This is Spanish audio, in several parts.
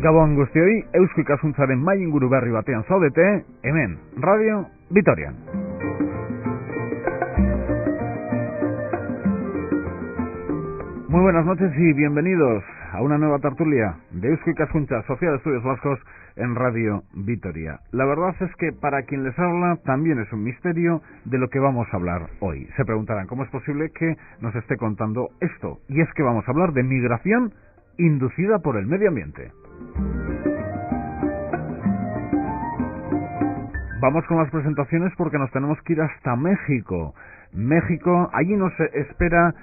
Gabon guztioi, Eusko Ikasuntzaren mai inguru berri batean zaudete, hemen, Radio Vitoria. Muy buenas noches y bienvenidos a una nueva tertulia de Eusko Ikasuntza, Sociedad de Estudios Vascos, en Radio Vitoria. La verdad es que para quien les habla también es un misterio de lo que vamos a hablar hoy. Se preguntarán cómo es posible que nos esté contando esto. Y es que vamos a hablar de migración inducida por el medio ambiente. Vamos con las presentaciones porque nos tenemos que ir hasta México. México, allí nos espera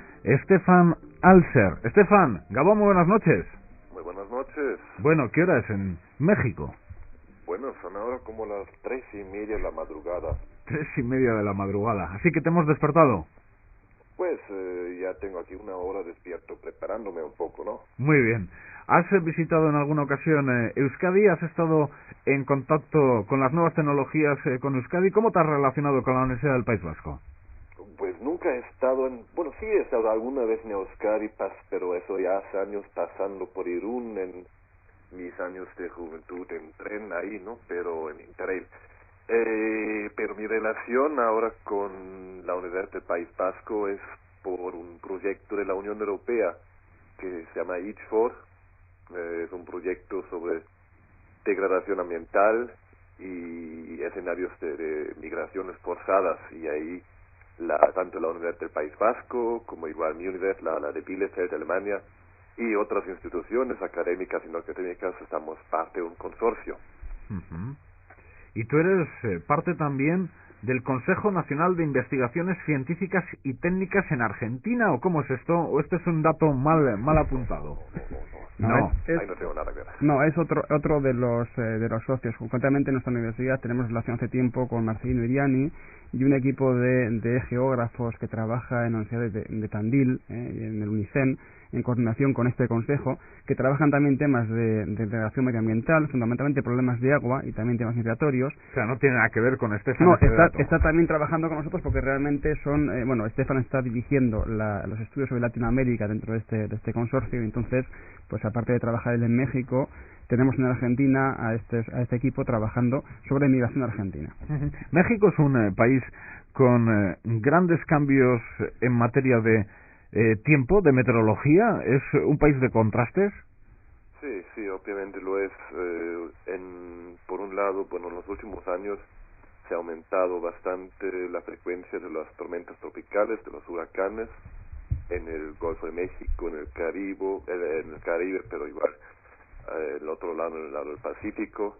Stefan Alser. Stefan, Gabón, muy buenas noches. Muy buenas noches. Bueno, ¿qué hora es en México? Bueno, son ahora como las 3:30 de la madrugada. 3:30 de la madrugada, así que te hemos despertado. Pues ya tengo aquí una hora despierto, preparándome un poco, ¿no? Muy bien. ¿Has visitado en alguna ocasión Euskadi? ¿Has estado en contacto con las nuevas tecnologías con Euskadi? ¿Cómo te has relacionado con la Universidad del País Vasco? Pues nunca he estado en... Bueno, sí he estado alguna vez en Euskadi, pero eso ya hace años pasando por Irún, en mis años de juventud, en tren ahí, ¿no? Pero en Interrail. Pero mi relación ahora con la Universidad del País Vasco es por un proyecto de la Unión Europea que se llama ITFOR. Es un proyecto sobre degradación ambiental y escenarios de migraciones forzadas, y ahí tanto la Universidad del País Vasco como igual mi universidad, la de Bielefeld, Alemania, y otras instituciones académicas y no académicas estamos parte de un consorcio. Uh-huh. Y tú eres parte también del Consejo Nacional de Investigaciones Científicas y Técnicas en Argentina, ¿o cómo es esto? ¿O este es un dato mal apuntado? No, ahí no tengo nada que ver. No, es otro de los socios. Concretamente en nuestra universidad tenemos relación hace tiempo con Marcelino Iriani y un equipo de geógrafos que trabaja en la Universidad de Tandil, en el UNICEN, en coordinación con este consejo, que trabajan también temas de integración medioambiental, fundamentalmente problemas de agua y también temas migratorios. O sea, no tiene nada que ver con Estefan. No, está también trabajando con nosotros porque realmente son... Estefan está dirigiendo los estudios sobre Latinoamérica dentro de este consorcio, y entonces, pues aparte de trabajar él en México, tenemos en Argentina a este equipo trabajando sobre migración argentina. México es un país con grandes cambios en materia de tiempo, de meteorología. ¿Es un país de contrastes? Sí, obviamente lo es. Por un lado, bueno, en los últimos años se ha aumentado bastante la frecuencia de las tormentas tropicales, de los huracanes, en el Golfo de México, en el Caribe, pero igual el otro lado, en el lado del Pacífico,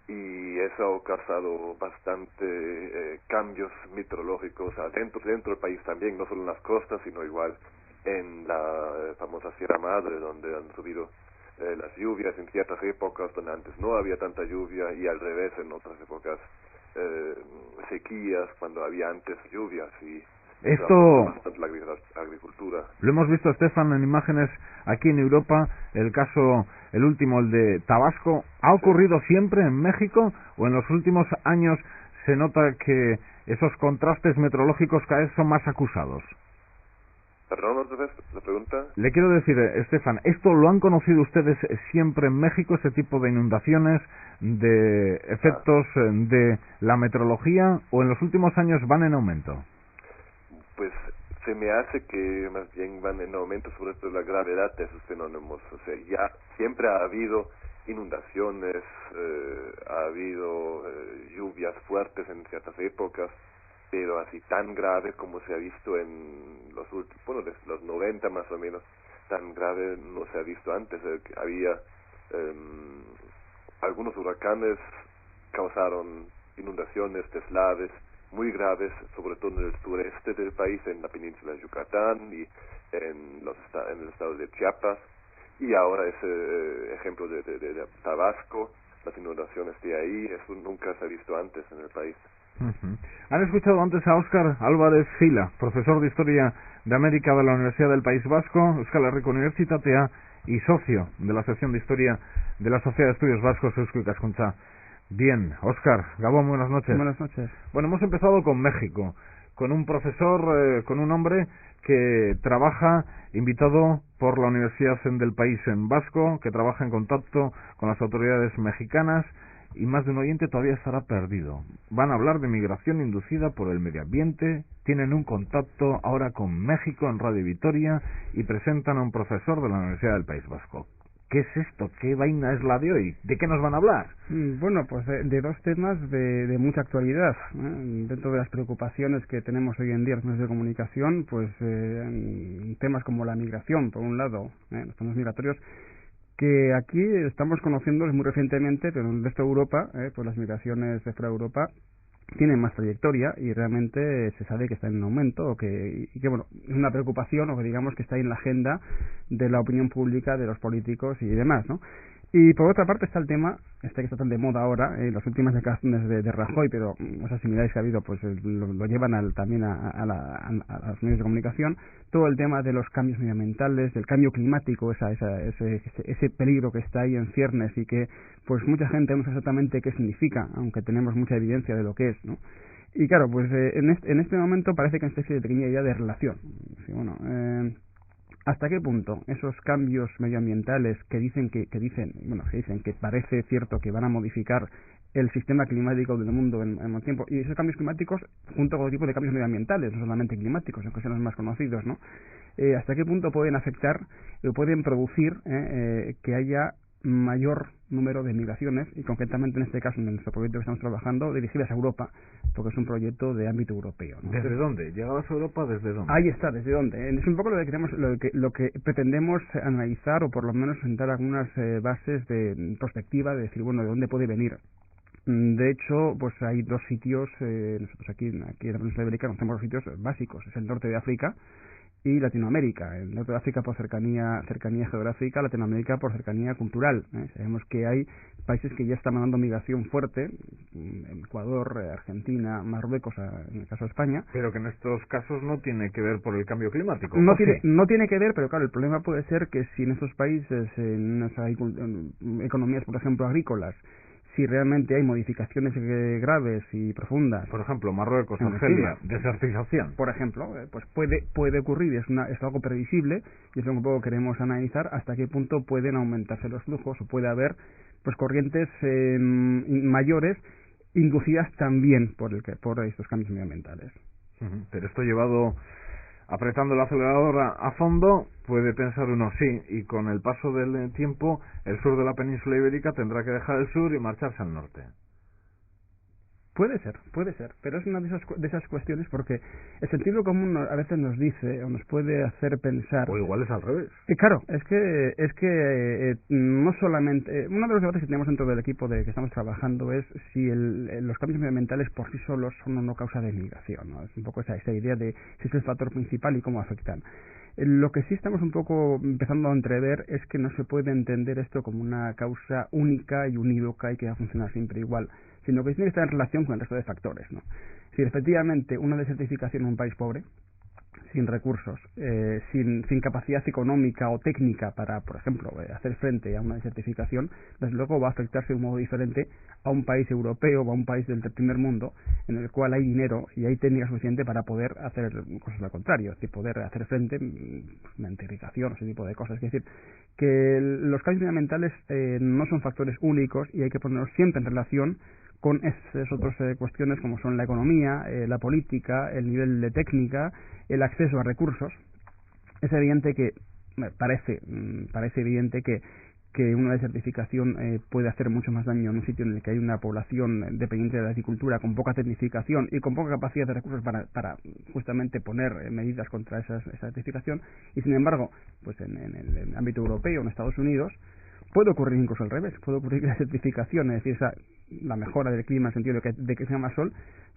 y eso ha causado bastante cambios meteorológicos dentro del país también, no solo en las costas, sino igual en la famosa Sierra Madre, donde han subido las lluvias en ciertas épocas donde antes no había tanta lluvia, y al revés en otras épocas sequías cuando había antes lluvias, y esto bastante la agricultura. Lo hemos visto, Stefan, en imágenes aquí en Europa. El último, el de Tabasco. ¿Ha ocurrido siempre en México o en los últimos años se nota que esos contrastes meteorológicos cada vez son más acusados? Perdón, otra vez la pregunta. Le quiero decir, Stefan, ¿esto lo han conocido ustedes siempre en México, este tipo de inundaciones, de efectos de la meteorología, o en los últimos años van en aumento? Pues se me hace que más bien van en aumento, sobre todo la gravedad de esos fenómenos. O sea, ya siempre ha habido inundaciones, ha habido lluvias fuertes en ciertas épocas, pero así tan grave como se ha visto en los últimos, bueno, desde los 90 más o menos, tan grave no se ha visto antes. Había algunos huracanes causaron inundaciones, deslaves muy graves, sobre todo en el sureste del país, en la península de Yucatán y en el estado de Chiapas, y ahora ese ejemplo de Tabasco, las inundaciones de ahí, eso nunca se ha visto antes en el país. Uh-huh. Han escuchado antes a Óscar Álvarez Fila, profesor de Historia de América de la Universidad del País Vasco, Euskal Herriko Unibertsitatea, y socio de la sección de Historia de la Sociedad de Estudios Vascos Eusko Ikaskuntza. Bien, Óscar, Gabón, buenas noches. Buenas noches. Bueno, hemos empezado con México, con un profesor, con un hombre que trabaja invitado por la Universidad del País en Vasco, que trabaja en contacto con las autoridades mexicanas, y más de un oyente todavía estará perdido. Van a hablar de migración inducida por el medio ambiente, tienen un contacto ahora con México en Radio Vitoria y presentan a un profesor de la Universidad del País Vasco. ¿Qué es esto? ¿Qué vaina es la de hoy? ¿De qué nos van a hablar? Bueno, pues de dos temas de mucha actualidad. Dentro de las preocupaciones que tenemos hoy en día en los medios de comunicación, pues temas como la migración, por un lado, los temas migratorios, que aquí estamos conociendo muy recientemente, pero en el resto de Europa, pues las migraciones de fuera de Europa tienen más trayectoria y realmente se sabe que está en aumento y que bueno, es una preocupación o que digamos que está ahí en la agenda de la opinión pública, de los políticos y demás, ¿no? Y por otra parte está el tema, que está tan de moda ahora, las últimas declaraciones de Rajoy, pero esas similares que ha habido pues lo llevan también a los medios de comunicación, todo el tema de los cambios medioambientales, del cambio climático, ese peligro que está ahí en ciernes y que pues mucha gente no sabe exactamente qué significa, aunque tenemos mucha evidencia de lo que es, ¿no? Y claro, pues en este momento parece que hay una especie de pequeña idea de relación. Sí, bueno, ¿hasta qué punto esos cambios medioambientales que dicen que parece cierto que van a modificar el sistema climático del mundo en un tiempo, y esos cambios climáticos junto con otro tipo de cambios medioambientales, no solamente climáticos, en cuestiones más conocidos, ¿no? ¿Hasta qué punto pueden afectar o pueden producir que haya mayor número de migraciones, y concretamente en este caso en nuestro proyecto que estamos trabajando, dirigidas a Europa, porque es un proyecto de ámbito europeo, ¿no? ¿Desde dónde? ¿Llegadas a Europa desde dónde? Ahí está, ¿desde dónde? Es un poco lo que pretendemos analizar, o por lo menos sentar algunas bases de perspectiva, de decir, bueno, ¿de dónde puede venir? De hecho, pues hay dos sitios, nosotros aquí en la península ibérica conocemos dos sitios básicos, es el norte de África y Latinoamérica. El norte de África por cercanía geográfica, Latinoamérica por cercanía cultural. Sabemos que hay países que ya están mandando migración fuerte, Ecuador, Argentina, Marruecos, en el caso de España. Pero que en estos casos no tiene que ver por el cambio climático. No tiene que ver, pero claro, el problema puede ser que si en estos países, en economías, por ejemplo, agrícolas, si realmente hay modificaciones graves y profundas. Por ejemplo, Marruecos, Argelia, desertización. Por ejemplo, pues puede ocurrir, es algo previsible, y es lo que un poco queremos analizar, hasta qué punto pueden aumentarse los flujos, o puede haber pues corrientes mayores inducidas también por estos cambios medioambientales. Pero esto llevado apretando el acelerador a fondo, puede pensar uno, sí, y con el paso del tiempo el sur de la península ibérica tendrá que dejar el sur y marcharse al norte. Puede ser, pero es una de esas cuestiones, porque el sentido común a veces nos dice o nos puede hacer pensar. O igual es al revés. Claro, es que no solamente uno de los debates que tenemos dentro del equipo que estamos trabajando es si los cambios medioambientales por sí solos son o no causa de migración, ¿no? Es un poco esa idea de si es el factor principal y cómo afectan. Lo que sí estamos un poco empezando a entrever es que no se puede entender esto como una causa única y unívoca y que va a funcionar siempre igual, sino que tiene que estar en relación con el resto de factores, ¿no? Si efectivamente una desertificación en un país pobre, sin recursos, sin capacidad económica o técnica para, por ejemplo, hacer frente a una desertificación, desde luego va a afectarse de un modo diferente a un país europeo o a un país del primer mundo, en el cual hay dinero y hay técnica suficiente para poder hacer cosas al contrario, es decir, poder hacer frente mediante irrigación, ese tipo de cosas. Es decir, que los cambios medioambientales no son factores únicos y hay que ponerlos siempre en relación con esas otras cuestiones como son la economía, la política, el nivel de técnica, el acceso a recursos. Es evidente que parece evidente que una desertificación puede hacer mucho más daño en un sitio en el que hay una población dependiente de la agricultura con poca tecnificación y con poca capacidad de recursos para justamente poner medidas contra esa desertificación, y sin embargo, pues en el ámbito europeo, en Estados Unidos, puede ocurrir incluso al revés, puede ocurrir que la desertificación, es decir, la mejora del clima en el sentido de que sea más sol,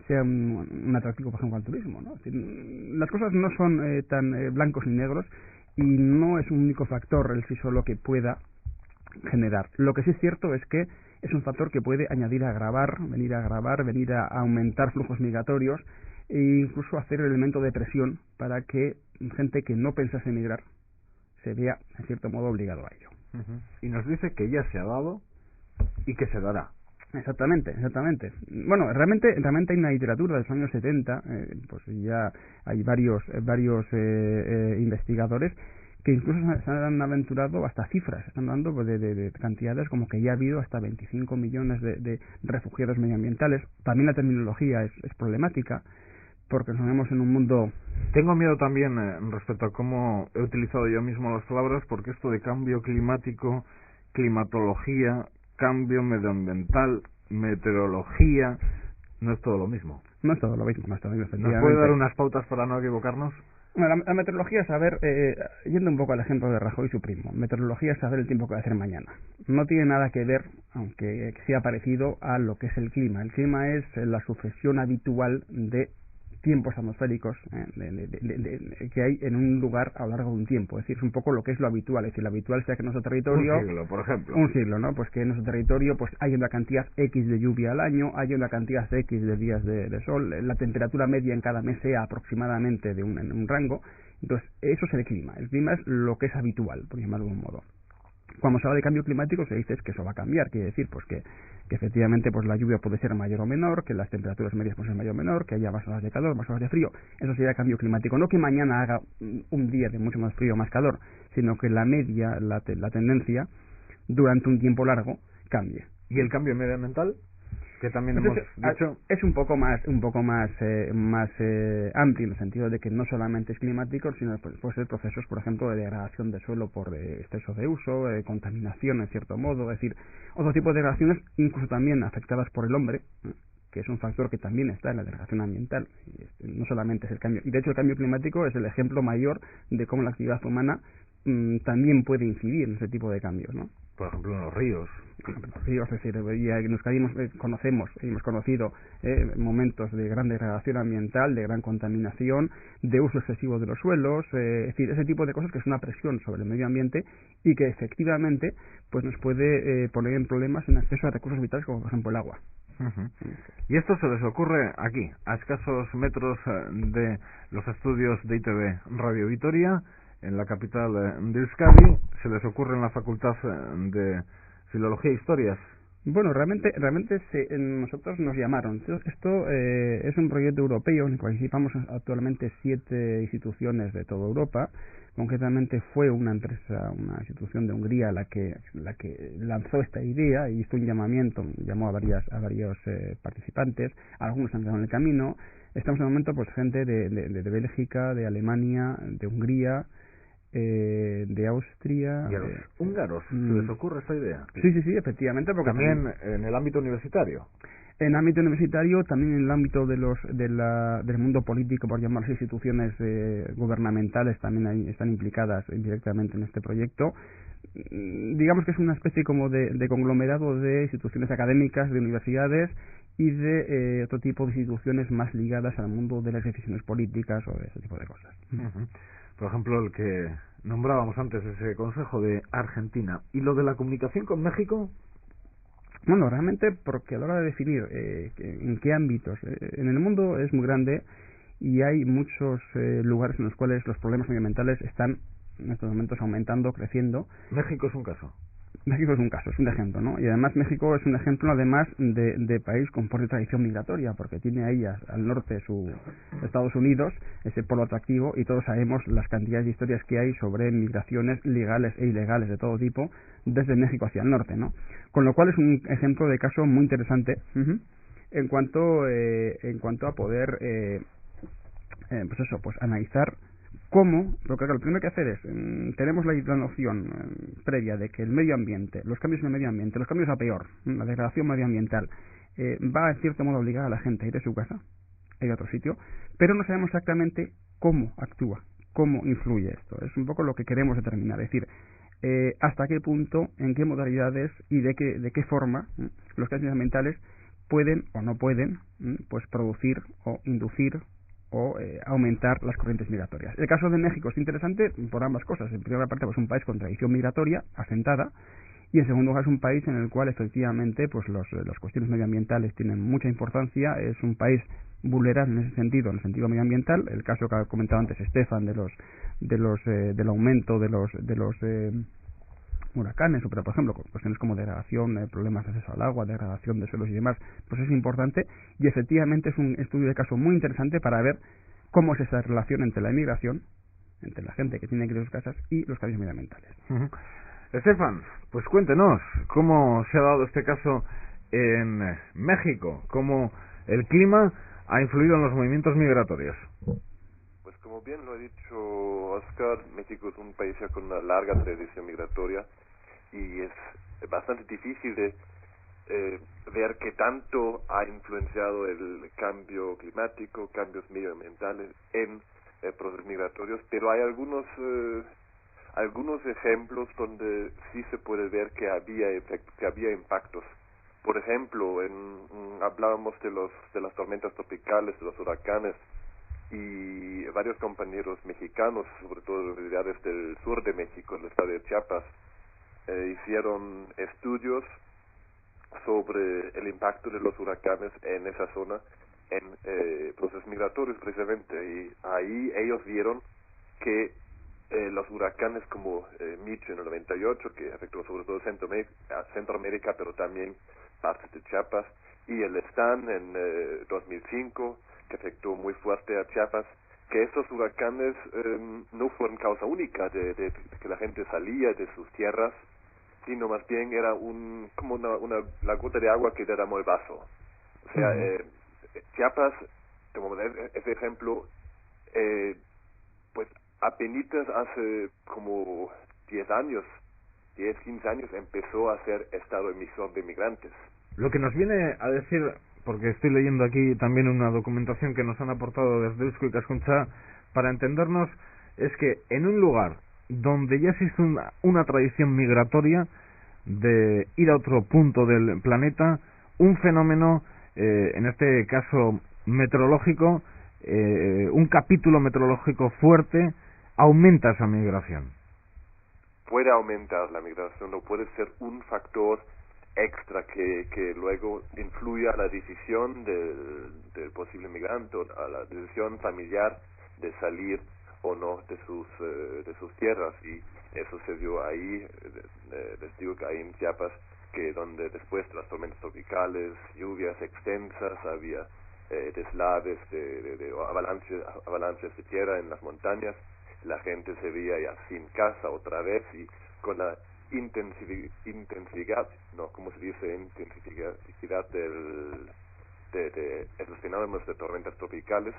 sea un atractivo, por ejemplo, al turismo, ¿no? Es decir, las cosas no son tan blancos ni negros, y no es un único factor el sí solo que pueda generar. Lo que sí es cierto es que es un factor que puede venir a aumentar flujos migratorios e incluso hacer el elemento de presión para que gente que no pensase emigrar se vea, en cierto modo, obligado a ello. Y nos dice que ya se ha dado y que se dará. Exactamente. Bueno, realmente hay una literatura de los años 70, pues ya hay varios investigadores que incluso se han aventurado hasta cifras, están dando pues, de cantidades como que ya ha habido hasta 25 millones de refugiados medioambientales. También la terminología es problemática, porque nos vemos en un mundo... Tengo miedo también respecto a cómo he utilizado yo mismo las palabras, porque esto de cambio climático, climatología, cambio medioambiental, meteorología, no es todo lo mismo. No es todo lo mismo, efectivamente. ¿Nos puede dar unas pautas para no equivocarnos? Bueno, la meteorología es saber, yendo un poco al ejemplo de Rajoy y su primo, meteorología es saber el tiempo que va a hacer mañana. No tiene nada que ver, aunque sea parecido, a lo que es el clima. El clima es la sucesión habitual de tiempos atmosféricos que hay en un lugar a lo largo de un tiempo. Es decir, es un poco lo que es lo habitual. Es decir, lo habitual sea que en nuestro territorio... Un siglo, por ejemplo. Un siglo, ¿no? Pues que en nuestro territorio pues hay una cantidad X de lluvia al año, hay una cantidad X de días de sol, la temperatura media en cada mes sea aproximadamente en un rango. Entonces, eso es el clima. El clima es lo que es habitual, por llamarlo de algún modo. Cuando se habla de cambio climático se dice que eso va a cambiar, quiere decir pues que efectivamente pues la lluvia puede ser mayor o menor, que las temperaturas medias pueden ser mayor o menor, que haya más horas de calor, más horas de frío. Eso sería cambio climático. No que mañana haga un día de mucho más frío o más calor, sino que la media, la tendencia, durante un tiempo largo, cambie. ¿Y el cambio medioambiental? Que también Entonces, hemos dicho... Es un poco más amplio en el sentido de que no solamente es climático, sino pues, puede ser procesos, por ejemplo, de degradación de suelo por exceso de uso, contaminación en cierto modo, es decir, otro tipo de degradaciones, incluso también afectadas por el hombre, que es un factor que también está en la degradación ambiental, no solamente es el cambio. Y de hecho el cambio climático es el ejemplo mayor de cómo la actividad humana también puede incidir en ese tipo de cambios, ¿no? Por ejemplo, en los ríos. Es decir, ya en Euskadi hemos conocido momentos de gran degradación ambiental, de gran contaminación, de uso excesivo de los suelos, es decir, ese tipo de cosas que es una presión sobre el medio ambiente y que efectivamente pues nos puede poner en problemas en acceso a recursos vitales como por ejemplo el agua. Uh-huh. Y esto se les ocurre aquí, a escasos metros de los estudios de ITV Radio Vitoria, en la capital de Euskadi. Se les ocurre en la Facultad de Filología e Historias. Bueno, realmente nosotros nos llamaron. Esto es un proyecto europeo en el que participamos actualmente 7 instituciones de toda Europa. Concretamente fue una institución de Hungría la que lanzó esta idea y hizo un llamamiento, llamó a varios participantes. Algunos han quedado en el camino. Estamos en el momento pues gente de Bélgica, de Alemania, de Hungría, de Austria. ¿Y a los húngaros se les ocurre esta idea? Sí, efectivamente. Porque también en el ámbito universitario. En el ámbito universitario, también en el ámbito del mundo político, por llamarse instituciones gubernamentales, también están implicadas indirectamente en este proyecto. Digamos que es una especie como de conglomerado de instituciones académicas, de universidades y de otro tipo de instituciones más ligadas al mundo de las decisiones políticas o de ese tipo de cosas. Uh-huh. Por ejemplo, el que nombrábamos antes, ese Consejo de Argentina. ¿Y lo de la comunicación con México? Bueno, realmente porque a la hora de definir en qué ámbitos, en el mundo es muy grande y hay muchos lugares en los cuales los problemas medioambientales están en estos momentos aumentando, creciendo. México es un caso. México es un caso, es un ejemplo, ¿no? Y además México es un ejemplo además de país con fuerte tradición migratoria, porque tiene ahí al norte Estados Unidos, ese polo atractivo, y todos sabemos las cantidades de historias que hay sobre migraciones legales e ilegales de todo tipo desde México hacia el norte, ¿no? Con lo cual es un ejemplo de caso muy interesante en cuanto a poder pues analizar cómo, porque lo primero que hacer es, tenemos la noción previa de que el medio ambiente, los cambios en el medio ambiente, los cambios a peor, la degradación medioambiental, va en cierto modo a obligar a la gente a ir de su casa, a ir a otro sitio, pero no sabemos exactamente cómo actúa, cómo influye esto. Es un poco lo que queremos determinar, es decir, hasta qué punto, en qué modalidades y de qué forma los cambios ambientales pueden o no pueden pues producir o inducir o aumentar las corrientes migratorias. El caso de México es interesante por ambas cosas. En primera parte, pues un país con tradición migratoria asentada, y en segundo lugar es un país en el cual efectivamente pues las cuestiones medioambientales tienen mucha importancia. Es un país vulnerable en ese sentido, en el sentido medioambiental. El caso que ha comentado antes Estefan del aumento de huracanes, pero por ejemplo, con cuestiones como degradación, problemas de acceso al agua, degradación de suelos y demás, pues es importante, y efectivamente es un estudio de caso muy interesante para ver cómo es esa relación entre la inmigración, entre la gente que tiene que ir a sus casas y los cambios medioambientales. Estefan, pues cuéntenos cómo se ha dado este caso en México, cómo el clima ha influido en los movimientos migratorios. Pues como bien lo ha dicho Oscar, México es un país ya con una larga tradición migratoria y es bastante difícil de ver qué tanto ha influenciado el cambio climático, cambios medioambientales en procesos migratorios, pero hay algunos ejemplos donde sí se puede ver que había impactos. Por ejemplo, hablábamos de las tormentas tropicales, de los huracanes, y varios compañeros mexicanos, sobre todo de universidades del sur de México, el estado de Chiapas, hicieron estudios sobre el impacto de los huracanes en esa zona en procesos migratorios precisamente, y ahí ellos vieron que los huracanes como Mitch en el 98, que afectó sobre todo Centroamérica, pero también partes de Chiapas, y el Stan en 2005, que afectó muy fuerte a Chiapas, que estos huracanes no fueron causa única de que la gente salía de sus tierras, sino más bien era como la gota de agua que derramó el vaso. O sea, Chiapas, como ese ejemplo, pues apenitas hace como 10, 15 años empezó a ser estado emisor de migrantes. Lo que nos viene a decir, porque estoy leyendo aquí también una documentación que nos han aportado desde Eusko Ikaskuntza, para entendernos, es que en un lugar donde ya existe una tradición migratoria de ir a otro punto del planeta, un fenómeno, en este caso meteorológico, un capítulo meteorológico fuerte, aumenta esa migración. Puede aumentar la migración, o puede ser un factor extra que luego influya a la decisión del posible migrante, a la decisión familiar de salir o no de sus tierras, y eso se dio ahí, les digo que ahí en Chiapas, que donde después de las tormentas tropicales, lluvias extensas, había deslaves de avalanches de tierra en las montañas, la gente se veía ya sin casa otra vez, y con la intensidad de esos fenómenos de tormentas tropicales,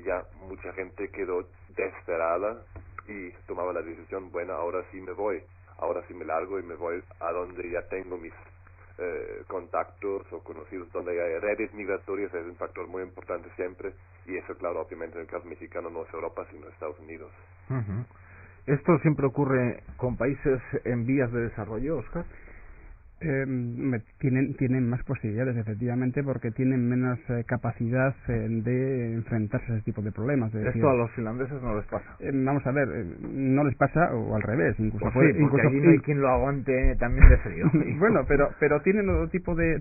ya mucha gente quedó desesperada y tomaba la decisión, bueno, ahora sí me voy, ahora sí me largo y me voy a donde ya tengo mis contactos o conocidos, donde hay redes migratorias. Es un factor muy importante siempre, y eso, claro, obviamente en el caso mexicano no es Europa sino Estados Unidos. ¿Esto siempre ocurre con países en vías de desarrollo, Oscar? Tienen más posibilidades, efectivamente, porque tienen menos capacidad de enfrentarse a ese tipo de problemas. Esto a los finlandeses no les pasa. Vamos a ver, no les pasa, o al revés, incluso. Pues sí, porque allí no hay quien lo aguante también de frío. Bueno, pero tienen otro tipo de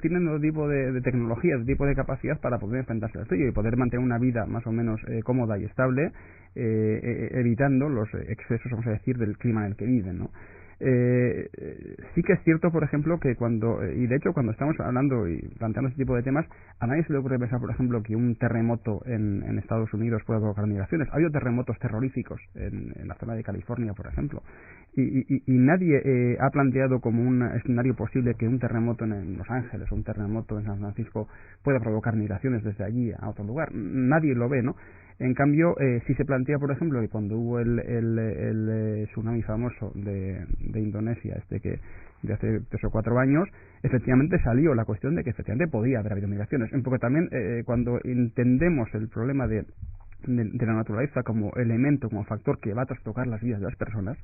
tecnologías, otro tipo de capacidad para poder enfrentarse al frío y poder mantener una vida más o menos cómoda y estable, evitando los excesos, vamos a decir, del clima en el que viven, ¿no? Sí que es cierto, por ejemplo, que y de hecho cuando estamos hablando y planteando este tipo de temas, a nadie se le ocurre pensar, por ejemplo, que un terremoto en Estados Unidos puede provocar migraciones. Ha habido terremotos terroríficos en la zona de California, por ejemplo, y nadie ha planteado como un escenario posible que un terremoto en Los Ángeles o un terremoto en San Francisco pueda provocar migraciones desde allí a otro lugar. Nadie lo ve, ¿no? En cambio, si se plantea, por ejemplo, que cuando hubo el tsunami famoso de Indonesia, que de hace 3 o 4 años, efectivamente salió la cuestión de que efectivamente podía haber habido migraciones. Un poco también cuando entendemos el problema de la naturaleza como elemento, como factor que va a trastocar las vidas de las personas,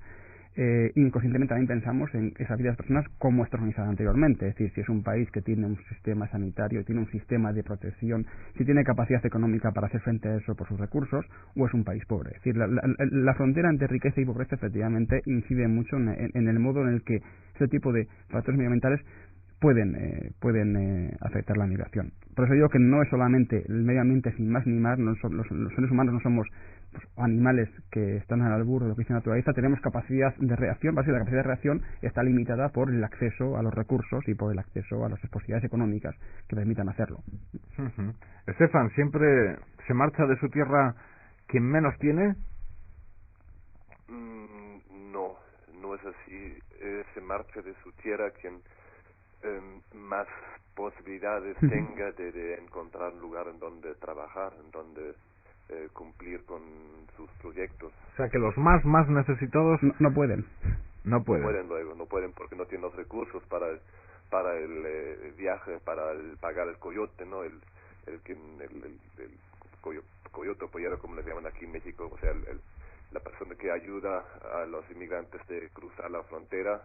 inconscientemente también pensamos en esas vidas de personas como está organizada anteriormente, es decir, si es un país que tiene un sistema sanitario, tiene un sistema de protección, si tiene capacidad económica para hacer frente a eso por sus recursos, o es un país pobre. Es decir, la frontera entre riqueza y pobreza efectivamente incide mucho en el modo en el que ese tipo de factores medioambientales pueden afectar la migración. Por eso digo que no es solamente el medio ambiente sin más ni más, los seres humanos no somos pues, animales que están al albur de lo que dice la naturaleza, tenemos capacidad de reacción. Básicamente, la capacidad de reacción está limitada por el acceso a los recursos y por el acceso a las posibilidades económicas que permitan hacerlo. Uh-huh. Estefan, ¿siempre se marcha de su tierra quien menos tiene? No, no es así. Se marcha de su tierra quien más posibilidades tenga de encontrar un lugar en donde trabajar, en donde cumplir con sus proyectos. O sea, que los más necesitados no pueden. No pueden porque no tienen los recursos para el viaje, para pagar el coyote, ¿no? El coyote o pollero, como le llaman aquí en México, o sea, la persona que ayuda a los inmigrantes de cruzar la frontera,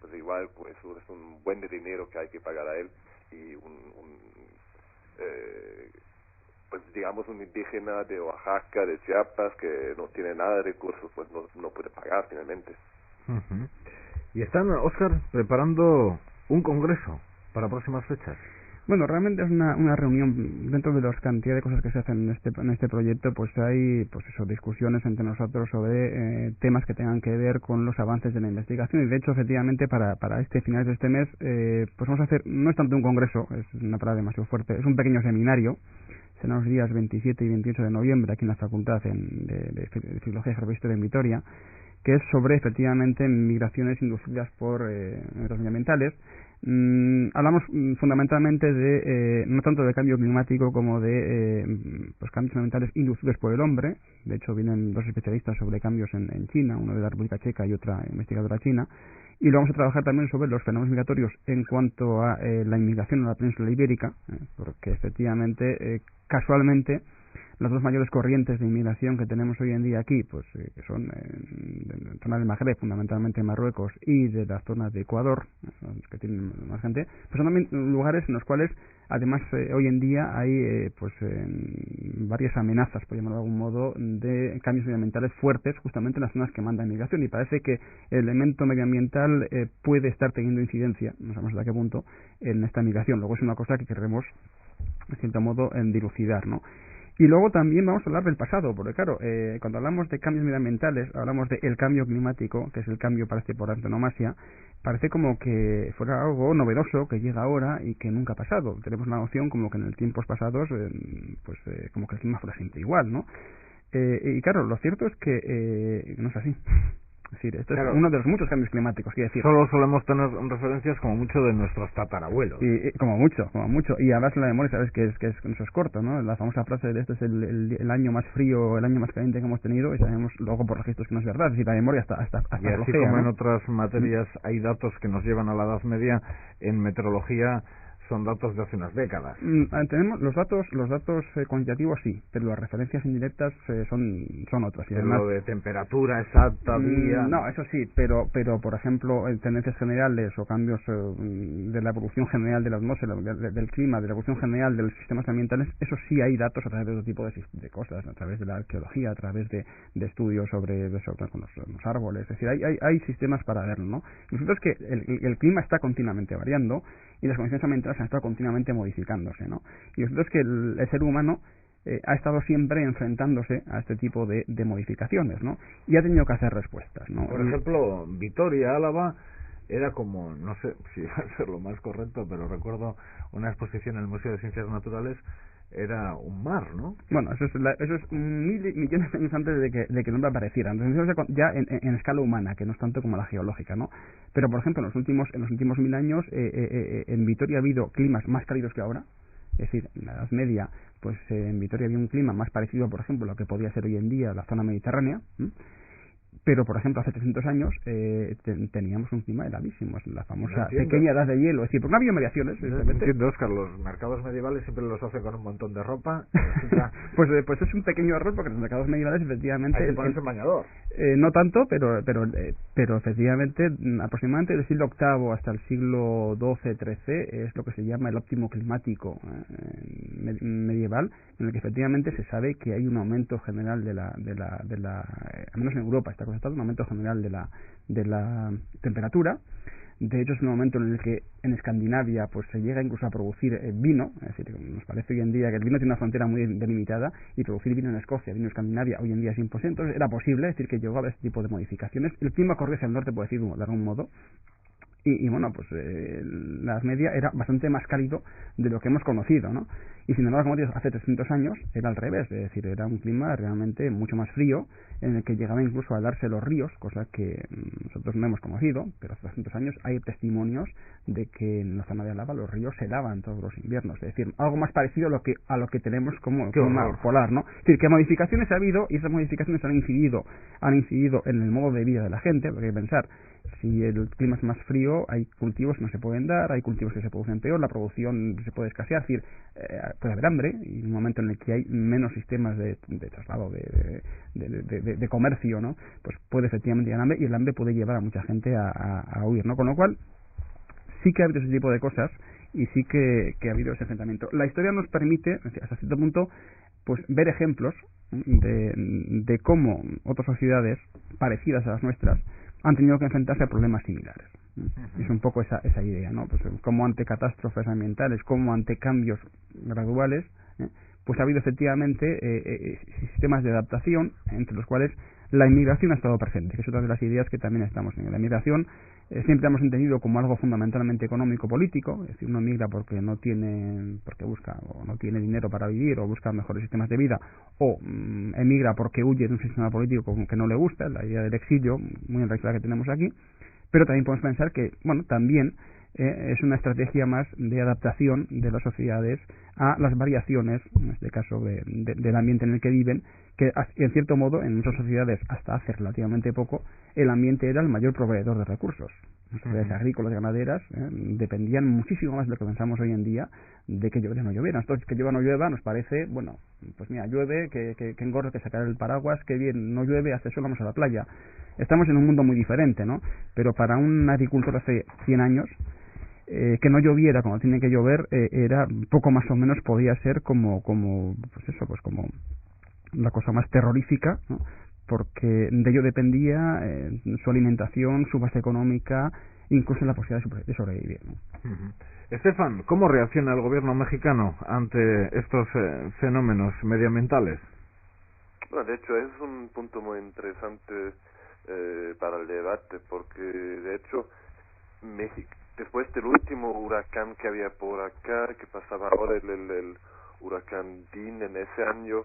pues igual pues es un buen de dinero que hay que pagar a él, y pues digamos un indígena de Oaxaca, de Chiapas, que no tiene nada de recursos, pues no puede pagar finalmente. Uh-huh. Y están, Óscar, preparando un congreso para próximas fechas. Bueno, realmente es una reunión dentro de la cantidad de cosas que se hacen en este proyecto, pues hay discusiones entre nosotros sobre temas que tengan que ver con los avances de la investigación, y de hecho efectivamente para finales de este mes pues vamos a hacer, no es tanto un congreso, es una palabra demasiado fuerte, es un pequeño seminario. Serán los días 27 y 28 de noviembre aquí en la Facultad de Filología y Geografía en Vitoria, que es sobre efectivamente migraciones inducidas por eventos medioambientales. Hablamos fundamentalmente de no tanto de cambio climático como de cambios ambientales inducidos por el hombre. De hecho vienen dos especialistas sobre cambios en China, uno de la República Checa y otra investigadora china, y lo vamos a trabajar también sobre los fenómenos migratorios en cuanto a la inmigración en la península ibérica, porque efectivamente casualmente las dos mayores corrientes de inmigración que tenemos hoy en día aquí, pues que son de la zona del Magreb, fundamentalmente Marruecos, y de las zonas de Ecuador, que tienen más gente, pues son también lugares en los cuales además hoy en día hay varias amenazas, por llamarlo de algún modo, de cambios medioambientales fuertes justamente en las zonas que mandan inmigración, y parece que el elemento medioambiental puede estar teniendo incidencia, no sabemos hasta qué punto, en esta migración. Luego es una cosa que queremos de cierto modo dilucidar, ¿no? Y luego también vamos a hablar del pasado, porque claro, cuando hablamos de cambios medioambientales, hablamos del cambio climático, que es el cambio parece por antonomasia, parece como que fuera algo novedoso que llega ahora y que nunca ha pasado. Tenemos la noción como que en tiempos pasados, como que el clima fuera siempre igual, ¿no? Y claro, lo cierto es que no es así. Es decir, esto es uno de los muchos cambios climáticos, quiero decir. Solo solemos tener referencias como mucho de nuestros tatarabuelos. Y como mucho. Y además en la memoria sabes que eso es corto, ¿no? La famosa frase de este es el año más frío, el año más caliente que hemos tenido, y sabemos luego por registros que no es verdad. Es decir, la memoria hasta y así flojea, como ¿no? en otras materias hay datos que nos llevan a la Edad Media, en meteorología son datos de hace unas décadas. Tenemos los datos cuantitativos sí, pero las referencias indirectas son otras. Y además, lo de temperatura exacta, día... No, eso sí, pero por ejemplo, en tendencias generales o cambios de la evolución general de la atmósfera, del clima, de la evolución general de los sistemas ambientales, eso sí hay datos a través de otro tipo de cosas, a través de la arqueología, a través de estudios sobre con los árboles. Es decir, hay sistemas para verlo, ¿no? Y nosotros que el clima está continuamente variando y las condiciones ambientales han estado continuamente modificándose, ¿no? Y nosotros que el ser humano ha estado siempre enfrentándose a este tipo de modificaciones, ¿no? Y ha tenido que hacer respuestas, ¿no? Por ejemplo, Vitoria, Álava, era como, no sé si va a ser lo más correcto, pero recuerdo una exposición en el Museo de Ciencias Naturales, era un mar, ¿no? Bueno, eso es millones de años antes de que el hombre apareciera. Entonces ya en escala humana, que no es tanto como la geológica, ¿no? Pero por ejemplo, en los últimos 1000 años en Vitoria ha habido climas más cálidos que ahora. Es decir, en la Edad Media, pues en Vitoria había un clima más parecido, por ejemplo, a lo que podía ser hoy en día la zona mediterránea. Pero, por ejemplo, hace 300 años teníamos un clima heladísimo, la famosa pequeña edad de hielo. Es decir, porque no había variaciones. Entiendo, Óscar, los mercados medievales siempre los hacen con un montón de ropa. pues es un pequeño error, porque en los mercados medievales, efectivamente... Hay que ponerse un bañador. No tanto, pero efectivamente, aproximadamente del siglo VIII hasta el siglo XII-XIII es lo que se llama el óptimo climático medieval, en el que efectivamente se sabe que hay un aumento general de la al menos en Europa está constatado un aumento general de la temperatura, De hecho, es un momento en el que en Escandinavia pues se llega incluso a producir vino. Es decir, nos parece hoy en día que el vino tiene una frontera muy delimitada, y producir vino en Escocia, vino en Escandinavia, hoy en día es imposible. Entonces era posible, es decir, que llegó a haber este tipo de modificaciones. El clima corría hacia el norte, por decirlo de algún modo, y bueno, pues la Edad Media era bastante más cálido de lo que hemos conocido, ¿no? Y sin embargo, como digo, hace 300 años era al revés, es decir, era un clima realmente mucho más frío, en el que llegaba incluso a darse los ríos, cosa que nosotros no hemos conocido, pero hace 300 años hay testimonios de que en la zona de Álava los ríos se helaban todos los inviernos, es decir, algo más parecido a lo que tenemos como clima polar, ¿no? Es decir, que modificaciones ha habido, y esas modificaciones han incidido en el modo de vida de la gente, porque hay que pensar, si el clima es más frío, hay cultivos que no se pueden dar, hay cultivos que se producen peor, la producción se puede escasear, es decir, puede haber hambre, y en un momento en el que hay menos sistemas de traslado, de comercio, ¿no? Pues puede efectivamente haber hambre, y el hambre puede llevar a mucha gente a huir, ¿no? Con lo cual, sí que ha habido ese tipo de cosas, y sí que ha habido ese enfrentamiento. La historia nos permite, hasta cierto punto, pues ver ejemplos de cómo otras sociedades parecidas a las nuestras han tenido que enfrentarse a problemas similares. Es un poco esa idea, ¿no? Pues como ante catástrofes ambientales, como ante cambios graduales, pues ha habido efectivamente sistemas de adaptación, entre los cuales la inmigración ha estado presente, que es otra de las ideas que también estamos teniendo. La inmigración siempre hemos entendido como algo fundamentalmente económico-político, es decir, uno migra porque busca o no tiene dinero para vivir, o busca mejores sistemas de vida, o emigra porque huye de un sistema político que no le gusta, la idea del exilio, muy enraizada que tenemos aquí. Pero también podemos pensar que, bueno, también es una estrategia más de adaptación de las sociedades a las variaciones, en este caso del ambiente en el que viven, que en cierto modo en muchas sociedades hasta hace relativamente poco el ambiente era el mayor proveedor de recursos. Las sociedades agrícolas y ganaderas dependían muchísimo más de lo que pensamos hoy en día de que llueva o no lloviera. Entonces, que llueva o no llueva nos parece, bueno, pues mira, llueve, que engorre, que sacar el paraguas, que bien, no llueve, hace sol, vamos a la playa. Estamos en un mundo muy diferente, ¿no? Pero para un agricultor hace 100 años, que no lloviera cuando tiene que llover, era poco más o menos, podía ser como la cosa más terrorífica, ¿no? Porque de ello dependía su alimentación, su base económica, incluso la posibilidad de sobrevivir, ¿no? Estefan, ¿cómo reacciona el gobierno mexicano ante estos fenómenos medioambientales? Bueno, de hecho es un punto muy interesante para el debate, porque de hecho México, después del último huracán que había por acá, que pasaba ahora el huracán Dean en ese año,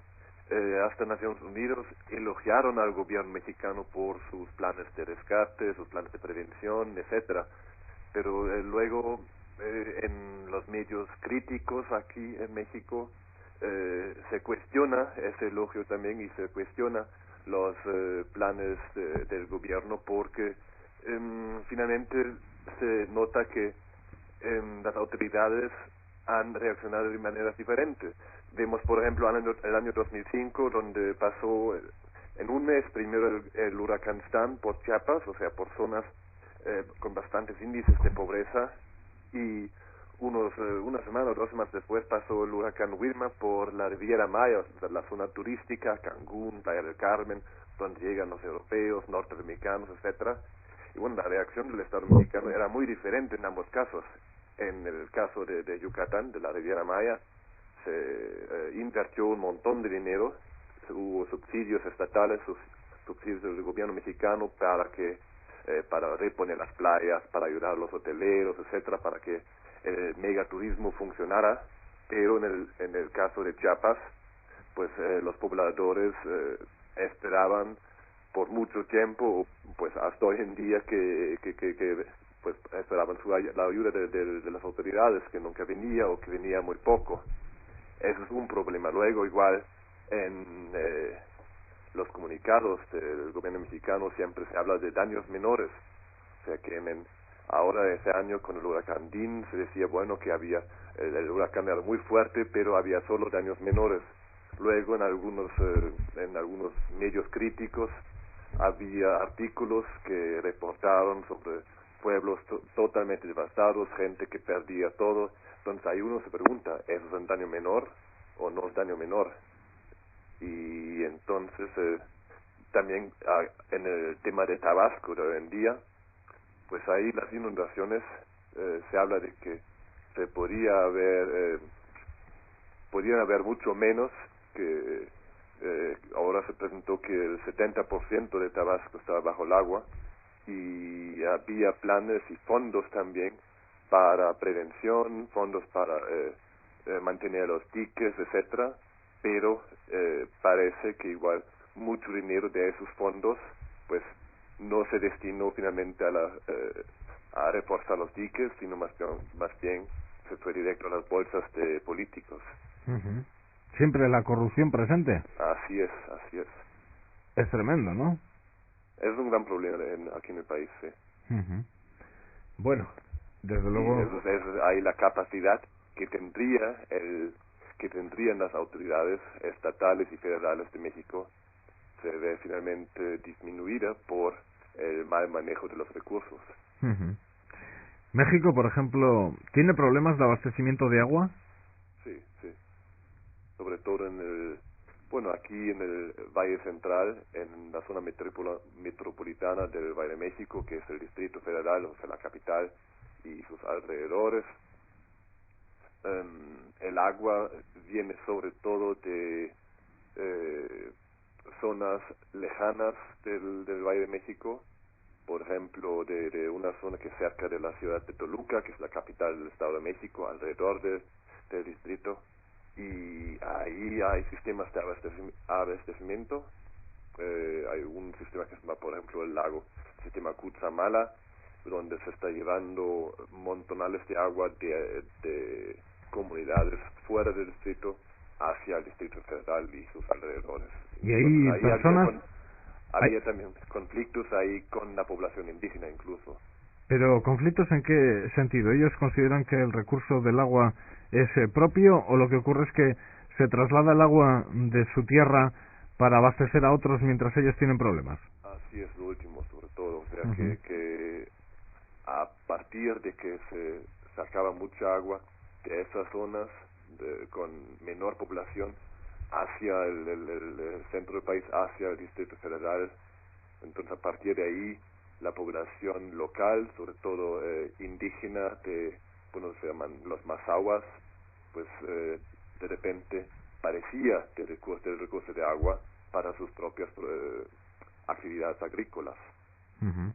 hasta Naciones Unidas elogiaron al gobierno mexicano por sus planes de rescate, sus planes de prevención, etcétera. Pero luego en los medios críticos aquí en México se cuestiona ese elogio también, y se cuestiona los planes del gobierno, porque finalmente se nota que las autoridades han reaccionado de maneras diferentes. Vemos, por ejemplo, el año 2005, donde pasó en un mes primero el huracán Stan por Chiapas, o sea, por zonas con bastantes índices de pobreza, y una semana o 2 semanas después pasó el huracán Wilma por la Riviera Maya, la zona turística, Cancún, Playa del Carmen, donde llegan los europeos, norteamericanos, etcétera. Y bueno, la reacción del Estado mexicano era muy diferente en ambos casos. En el caso de Yucatán, de la Riviera Maya, se invirtió un montón de dinero, hubo subsidios estatales, subsidios del gobierno mexicano para reponer las playas, para ayudar a los hoteleros, etcétera, para que el megaturismo funcionara. Pero en el caso de Chiapas, pues los pobladores esperaban por mucho tiempo, pues hasta hoy en día, que pues esperaban la ayuda de las autoridades, que nunca venía o que venía muy poco. Eso es un problema. Luego, igual en los comunicados del gobierno mexicano siempre se habla de daños menores. O sea que ahora ese año con el huracán Dean se decía, bueno, que el huracán era muy fuerte, pero había solo daños menores. Luego en algunos medios críticos había artículos que reportaron sobre pueblos totalmente devastados, gente que perdía todo. Entonces ahí uno se pregunta, ¿eso es un daño menor o no es daño menor? Y entonces también en el tema de Tabasco de hoy en día, pues ahí las inundaciones, se habla de que se podrían haber mucho menos, que ahora se presentó que el 70% de Tabasco estaba bajo el agua, y había planes y fondos también para prevención, fondos para mantener los diques, etcétera, pero parece que igual mucho dinero de esos fondos pues no se destinó finalmente a reforzar los diques, sino más bien se fue directo a las bolsas de políticos. Uh-huh. Siempre la corrupción presente. Así es. Es tremendo, ¿no? Es un gran problema aquí en el país, sí. Uh-huh. Bueno, desde luego... hay la capacidad que tendrían las autoridades estatales y federales de México, se ve finalmente disminuida por el mal manejo de los recursos. Uh-huh. México, por ejemplo, ¿tiene problemas de abastecimiento de agua? Sí. Sobre todo aquí en el Valle Central, en la zona metropolitana del Valle de México, que es el Distrito Federal, o sea, la capital y sus alrededores. El agua viene sobre todo de zonas lejanas del Valle de México, por ejemplo, de una zona que es cerca de la ciudad de Toluca, que es la capital del Estado de México, alrededor del distrito, y ahí hay sistemas de abastecimiento. Hay un sistema que se llama, por ejemplo, el sistema Cutzamala, donde se está llevando montonales de agua de comunidades fuera del distrito hacia el Distrito Federal y sus alrededores. Y ahí personas... Había también conflictos ahí con la población indígena incluso. Pero ¿conflictos en qué sentido? ¿Ellos consideran que el recurso del agua es propio, o lo que ocurre es que se traslada el agua de su tierra para abastecer a otros mientras ellos tienen problemas? Así es, lo último sobre todo. O sea, uh-huh. que a partir de que se sacaba mucha agua de esas zonas con menor población hacia el centro del país, hacia el Distrito Federal, entonces a partir de ahí la población local, sobre todo indígena, se llaman los mazahuas, pues de repente parecía del recurso de agua para sus propias actividades agrícolas. Uh-huh.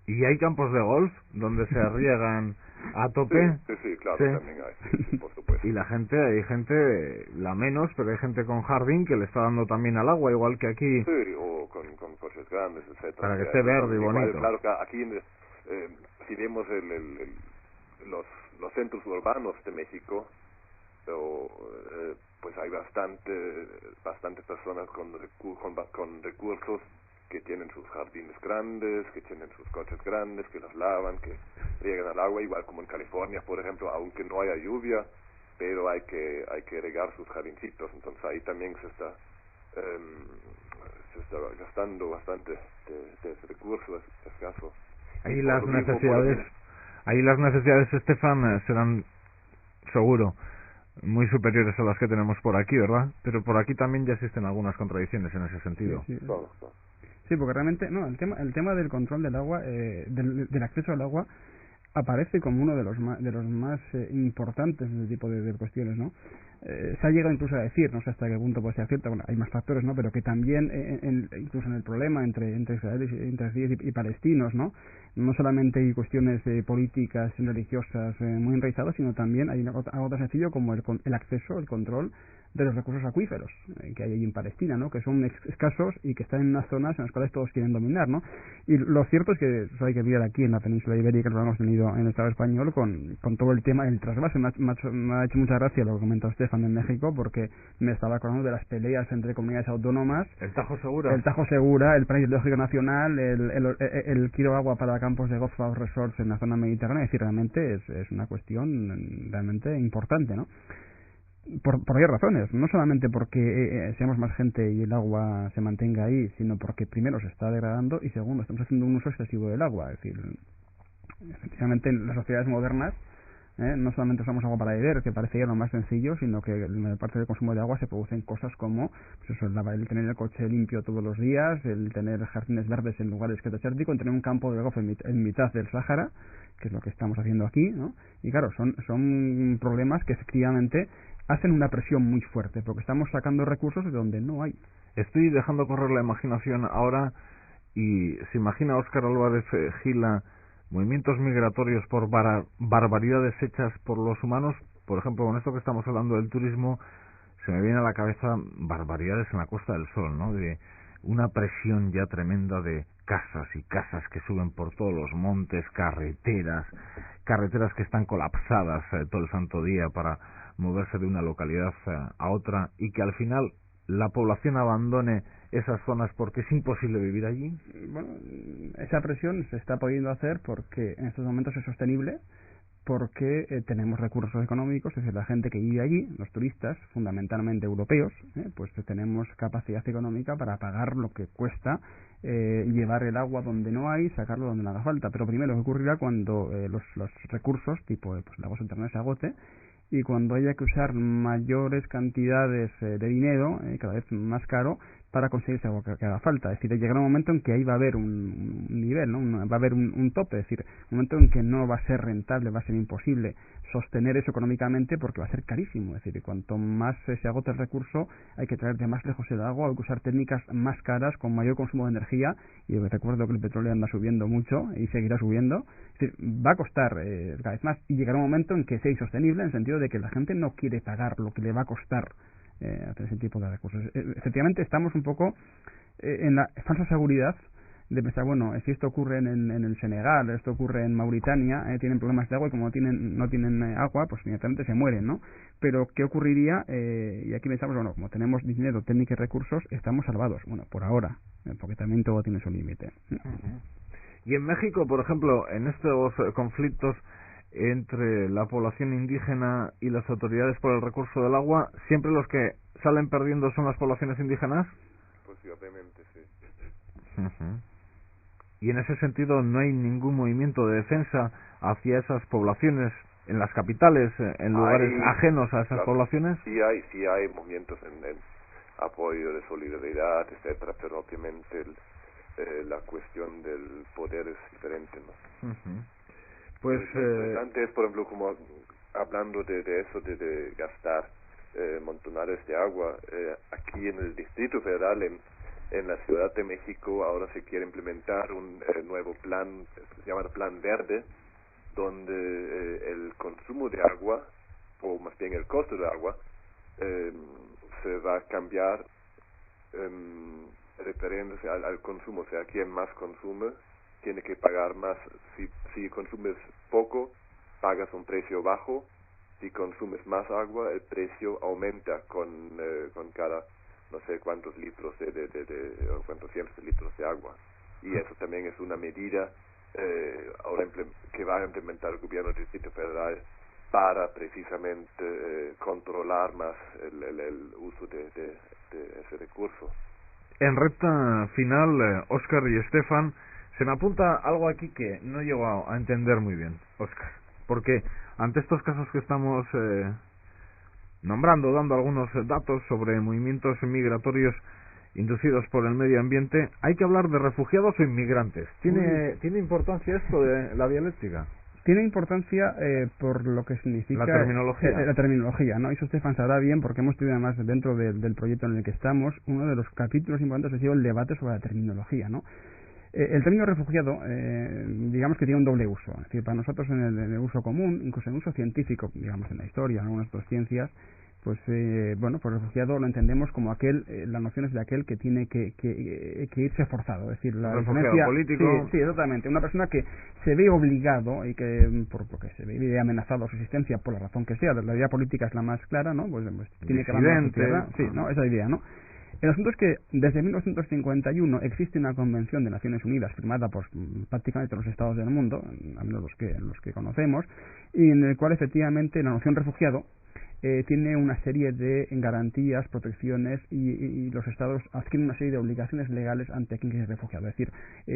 ¿Y hay campos de golf donde se riegan a tope? Sí, claro, sí. También hay, sí, por supuesto. Y hay gente, la menos, pero hay gente con jardín que le está dando también al agua, igual que aquí. Sí, o con coches grandes, etcétera. Para que esté verde y bonito. Claro que aquí, si vemos los centros urbanos de México, pues hay bastante personas con recursos, que tienen sus jardines grandes, que tienen sus coches grandes, que los lavan, que riegan al agua, igual como en California, por ejemplo, aunque no haya lluvia, pero hay que regar sus jardincitos. Entonces ahí también se está gastando bastante de ese recurso escaso. Ahí las necesidades, Estefan, serán seguro muy superiores a las que tenemos por aquí, ¿verdad? Pero por aquí también ya existen algunas contradicciones en ese sentido. Sí. Sí, porque realmente, el tema del control del agua, del acceso al agua, aparece como uno de los más importantes de este tipo de cuestiones, ¿no? Se ha llegado incluso a decir, no sé hasta qué punto puede ser cierto, hay más factores, ¿no? Pero que también, incluso en el problema entre israelíes y palestinos, ¿no? No solamente hay cuestiones políticas y religiosas muy enraizadas, sino también hay algo tan sencillo como el acceso, el control de los recursos acuíferos que hay allí en Palestina, ¿no? Que son escasos y que están en unas zonas en las cuales todos quieren dominar, ¿no? Y lo cierto es que eso hay que mirar aquí en la península ibérica, lo hemos tenido en el Estado español con todo el tema del trasvase. Me ha hecho mucha gracia lo que comentó Estefan en México, porque me estaba acordando de las peleas entre comunidades autónomas. El Tajo Segura, el Plan Hidrológico Nacional, el Quiero Agua para campos de Golf Resorts en la zona mediterránea. Es decir, realmente es una cuestión realmente importante, ¿no? Por varias razones, no solamente porque seamos más gente y el agua se mantenga ahí, sino porque primero se está degradando y segundo estamos haciendo un uso excesivo del agua. Es decir, efectivamente en las sociedades modernas No solamente usamos agua para beber, que parecería lo más sencillo, sino que en la parte del consumo de agua se producen cosas como pues eso, el tener el coche limpio todos los días, el tener jardines verdes en lugares que es desértico, el tener un campo de golf en mitad del Sáhara, que es lo que estamos haciendo aquí, ¿no? Y claro, son problemas que efectivamente hacen una presión muy fuerte, porque estamos sacando recursos de donde no hay. Estoy dejando correr la imaginación ahora y se imagina Óscar Álvarez Gila movimientos migratorios por barbaridades hechas por los humanos. Por ejemplo, con esto que estamos hablando del turismo, se me viene a la cabeza barbaridades en la Costa del Sol, ¿no? De una presión ya tremenda de casas y casas que suben por todos los montes, carreteras que están colapsadas todo el santo día para moverse de una localidad a otra, y que al final la población abandone esas zonas porque es imposible vivir allí. Bueno, esa presión se está pudiendo hacer porque en estos momentos es sostenible, porque tenemos recursos económicos, es decir, la gente que vive allí, los turistas, fundamentalmente europeos, pues tenemos capacidad económica para pagar lo que cuesta llevar el agua donde no hay, sacarlo donde no haga falta. Pero primero, ¿qué ocurrirá cuando los recursos, tipo pues, el agua subterránea, se agote? Y cuando haya que usar mayores cantidades de dinero, cada vez más caro, para conseguir ese agua que haga falta. Es decir, llegará un momento en que ahí va a haber un nivel, ¿no? Va a haber un tope, es decir, un momento en que no va a ser rentable, va a ser imposible sostener eso económicamente porque va a ser carísimo. Es decir, cuanto más se agote el recurso, hay que traer de más lejos el agua, hay que usar técnicas más caras, con mayor consumo de energía, y recuerdo que el petróleo anda subiendo mucho y seguirá subiendo. Es decir, va a costar cada vez más, y llegará un momento en que sea insostenible, en el sentido de que la gente no quiere pagar lo que le va a costar hacer ese tipo de recursos. Efectivamente, estamos un poco en la falsa seguridad de pensar, bueno, si esto ocurre en el Senegal, esto ocurre en Mauritania, tienen problemas de agua y como no tienen agua, pues inmediatamente se mueren, ¿no? Pero, ¿qué ocurriría? Y aquí pensamos, bueno, como tenemos dinero, técnica y recursos, estamos salvados. Bueno, por ahora, porque también todo tiene su límite. Uh-huh. Y en México, por ejemplo, en estos conflictos entre la población indígena y las autoridades por el recurso del agua, ¿siempre los que salen perdiendo son las poblaciones indígenas? Pues sí, obviamente, sí. Uh-huh. Y en ese sentido no hay ningún movimiento de defensa hacia esas poblaciones en las capitales, en lugares ajenos a esas poblaciones. Sí hay movimientos en apoyo de solidaridad, etcétera, pero obviamente la cuestión del poder es diferente, ¿no? Uh-huh. Pues antes, por ejemplo, como hablando de eso, de gastar montonares de agua, aquí en el Distrito Federal, en la Ciudad de México, ahora se quiere implementar un nuevo plan, se llama Plan Verde, donde el consumo de agua, o más bien el costo de agua, se va a cambiar refiriéndose al consumo. O sea, quien más consume tiene que pagar más. Si consumes poco, pagas un precio bajo. Si consumes más agua, el precio aumenta con cada no sé cuántos litros o cuántos cientos de litros de agua. Y eso también es una medida ahora que va a implementar el gobierno del Distrito Federal para precisamente controlar más el uso de ese recurso. En recta final, Óscar y Estefan, se me apunta algo aquí que no he llegado a entender muy bien, Óscar, porque ante estos casos que estamos nombrando, dando algunos datos sobre movimientos migratorios inducidos por el medio ambiente, ¿hay que hablar de refugiados o inmigrantes? ¿Tiene importancia esto de la dialéctica? Tiene importancia por lo que significa la terminología, ¿no? Eso Estefan sabrá bien, porque hemos tenido además dentro del proyecto en el que estamos, uno de los capítulos importantes ha sido el debate sobre la terminología, ¿no? El término refugiado, digamos que tiene un doble uso. Es decir, para nosotros en el uso común, incluso en uso científico, digamos en la historia, en algunas otras ciencias, pues pues refugiado lo entendemos como la noción es de aquel que tiene que irse forzado, es decir, la refugiado político. Sí, exactamente, una persona que se ve obligado y que porque se ve amenazado su existencia por la razón que sea, la idea política es la más clara, ¿no? Pues tiene que abandonar su tierra, sí, ¿no? Esa idea, ¿no? El asunto es que desde 1951 existe una convención de Naciones Unidas firmada por prácticamente los estados del mundo, al menos los que conocemos, y en el cual efectivamente la noción refugiado tiene una serie de garantías, protecciones y los estados adquieren una serie de obligaciones legales ante quien es refugiado. Es decir,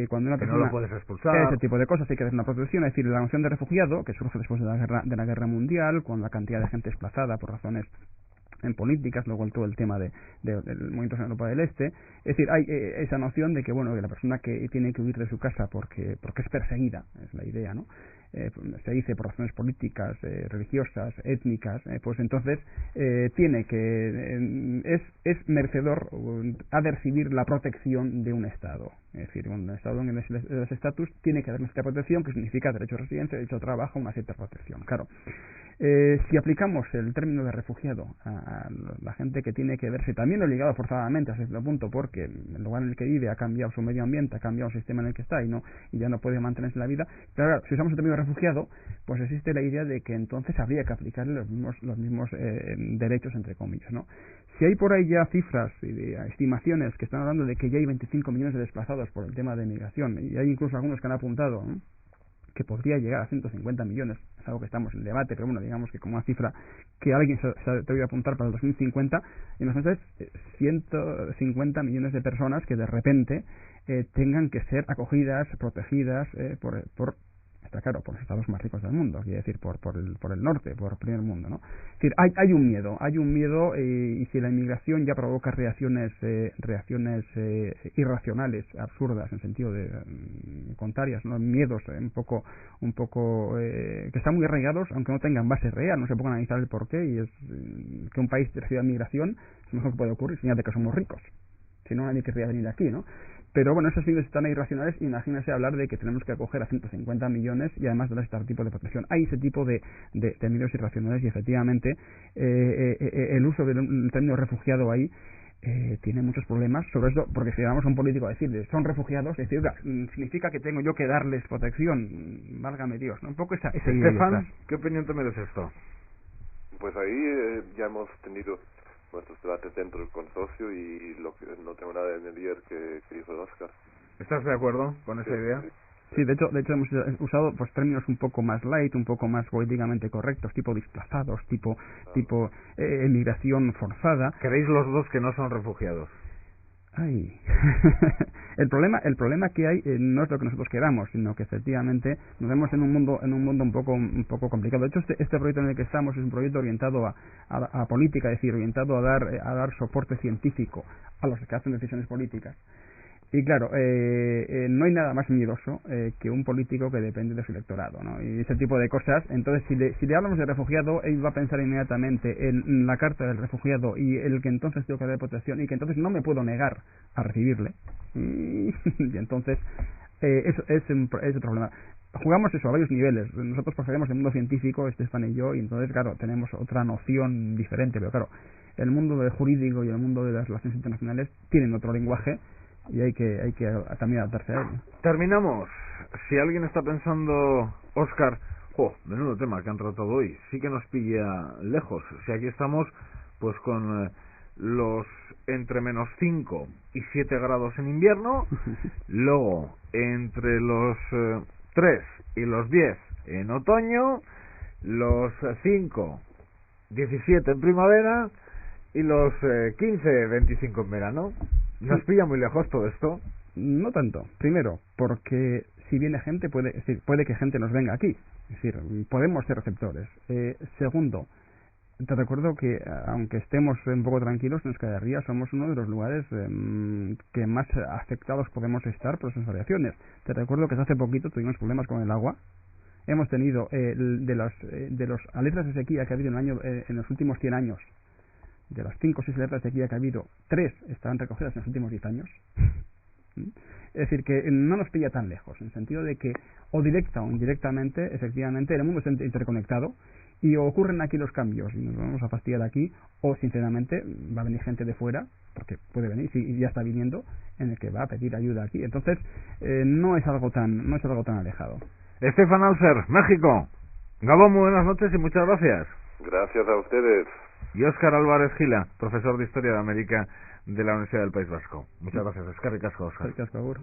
cuando una persona no lo puedes expulsar, ese tipo de cosas hay que dar una protección. Es decir, la noción de refugiado, que surge después de la guerra mundial, con la cantidad de gente desplazada por razones en políticas, luego todo el tema del movimiento en Europa del Este. Es decir, hay esa noción de que que la persona que tiene que huir de su casa porque es perseguida, es la idea, ¿no? Se dice por razones políticas, religiosas, étnicas, pues entonces tiene que es merecedor, ha de recibir la protección de un Estado. Es decir, un Estado en el estatus tiene que darle esta protección, que significa derecho a residencia, derecho a trabajo, una cierta protección. Claro, si aplicamos el término de refugiado a la gente que tiene que verse también obligado forzadamente a cierto punto porque el lugar en el que vive ha cambiado su medio ambiente, ha cambiado el sistema en el que está y ya no puede mantenerse en la vida, claro, si usamos el término de refugiado, pues existe la idea de que entonces habría que aplicarle los mismos derechos, entre comillas, ¿no? Si hay por ahí ya cifras y estimaciones que están hablando de que ya hay 25 millones de desplazados por el tema de migración, y hay incluso algunos que han apuntado, ¿no?, que podría llegar a 150 millones, es algo que estamos en debate, pero digamos que como una cifra que alguien se debe apuntar para el 2050, y entonces 150 millones de personas que de repente tengan que ser acogidas, protegidas está claro, por los estados más ricos del mundo, quiere decir, por el norte, por el primer mundo, ¿no? Es decir, hay un miedo, y si la inmigración ya provoca reacciones irracionales, absurdas, en sentido de contrarias, ¿no?, miedos un poco que están muy arraigados, aunque no tengan base real, no se pongan a analizar el porqué, y es que un país reciba migración, es lo mejor que puede ocurrir, señal de que somos ricos, si no nadie querría venir aquí, ¿no? Pero esos miedos están irracionales. Imagínense hablar de que tenemos que acoger a 150 millones y además darles este tipo de protección. Hay ese tipo de miedos irracionales y efectivamente el uso del término refugiado ahí tiene muchos problemas, sobre esto, porque si vamos a un político a decirles son refugiados, decir, significa que tengo yo que darles protección, válgame Dios, ¿no? Un poco esa idea. Estefan, ¿qué opinión te merece esto? Pues ahí ya hemos tenido nuestros debates dentro del consorcio y no tengo nada de añadir que dijo Óscar. ¿Estás de acuerdo con esa idea? Sí, de hecho hemos usado términos un poco más light, un poco más políticamente correctos, tipo desplazados, tipo emigración forzada. ¿Queréis los dos que no son refugiados? Ay. el problema que hay no es lo que nosotros queramos, sino que efectivamente nos vemos en un mundo un poco complicado. De hecho, este proyecto en el que estamos es un proyecto orientado a política, es decir, orientado a dar soporte científico a los que hacen decisiones políticas. Y claro, no hay nada más miedoso que un político que depende de su electorado, ¿no? Y ese tipo de cosas. Entonces, si le hablamos de refugiado, él va a pensar inmediatamente en la carta del refugiado y el que entonces tengo que dar protección y que entonces no me puedo negar a recibirle. Y entonces, eso es otro problema. Jugamos eso a varios niveles. Nosotros procedemos del mundo científico, Estefan y yo, y entonces, claro, tenemos otra noción diferente. Pero claro, el mundo del jurídico y el mundo de las relaciones internacionales tienen otro lenguaje. Y hay que también adaptarse a ello. Terminamos. Si alguien está pensando, Óscar, menudo tema que han tratado hoy, sí que nos pilla lejos. Si aquí estamos, pues con los entre menos 5 y 7 grados en invierno, luego entre los 3 y los 10 en otoño, los 5, 17 en primavera y los 15, 25 en verano. ¿Nos pilla muy lejos todo esto? No tanto. Primero, porque si viene gente, puede que gente nos venga aquí. Es decir, podemos ser receptores. Segundo, te recuerdo que aunque estemos un poco tranquilos en Euskal Herria, somos uno de los lugares que más afectados podemos estar por esas variaciones. Te recuerdo que hace poquito tuvimos problemas con el agua. Hemos tenido de los alertas de sequía que ha habido en los últimos 100 años. De las 5 o 6 alertas de sequía que ha habido, 3 estaban recogidas en los últimos 10 años. Es decir, que no nos pilla tan lejos, en el sentido de que, o directa o indirectamente, efectivamente, el mundo está interconectado y ocurren aquí los cambios y nos vamos a fastidiar aquí, o sinceramente va a venir gente de fuera, porque puede venir, y ya está viniendo, en el que va a pedir ayuda aquí. Entonces, no es algo tan alejado. Estefan Alser, México. Gabón, muy buenas noches y muchas gracias. Gracias a ustedes. Y Óscar Álvarez Gila, profesor de Historia de América de la Universidad del País Vasco. Muchas gracias, Eskerrik asko, Óscar. Eskerrik asko, Agur.